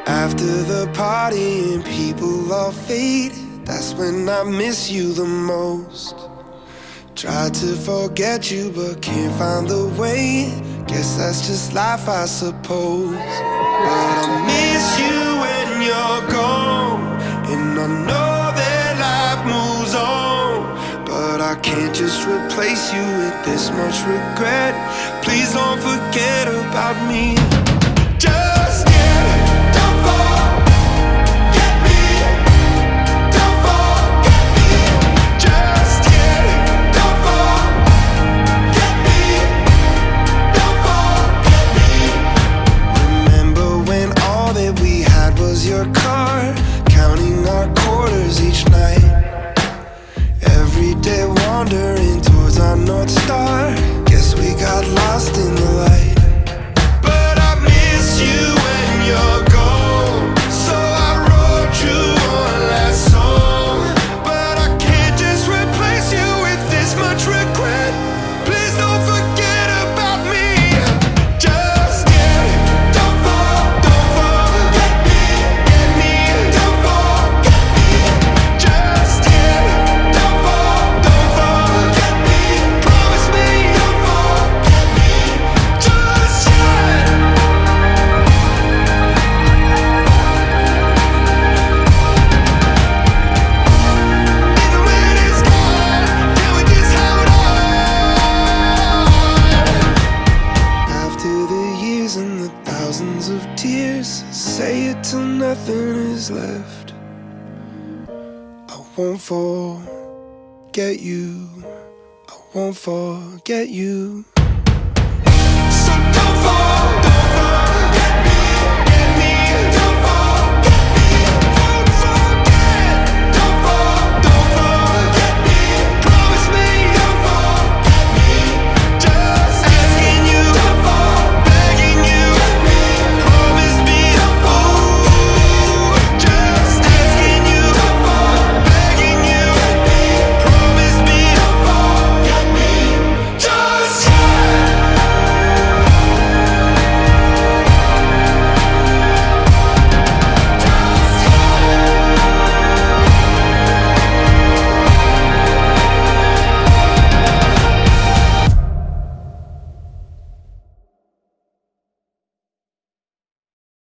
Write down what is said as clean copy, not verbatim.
After the party and people all fade, that's when I miss you the most. Tried to forget you but can't find the way. Guess that's just life, I suppose. But I miss you when you're gone, and I know that life moves on. But I can't just replace you with this much regret. Please don't forget about me. Just yet, don't forget me. Don't forget me. Just yet, don't forget me. Don't forget me. Remember when all that we had was your car, counting our quarters each night. Every day wandering towards our North Star. Guess we got lost in the light. But I miss you when you're gone, so I wrote you one last song. But I can't just replace you with this much regret. Please don't forget about me. Just yet, don't forget me. Get me, don't forget me. Just yet, don't forget me. Promise me, don't forget me. Just yet. Even when it's gone, can we just hold on? After the years and the thousands of tears, say it till nothing is left. I won't forget you. I won't forget you.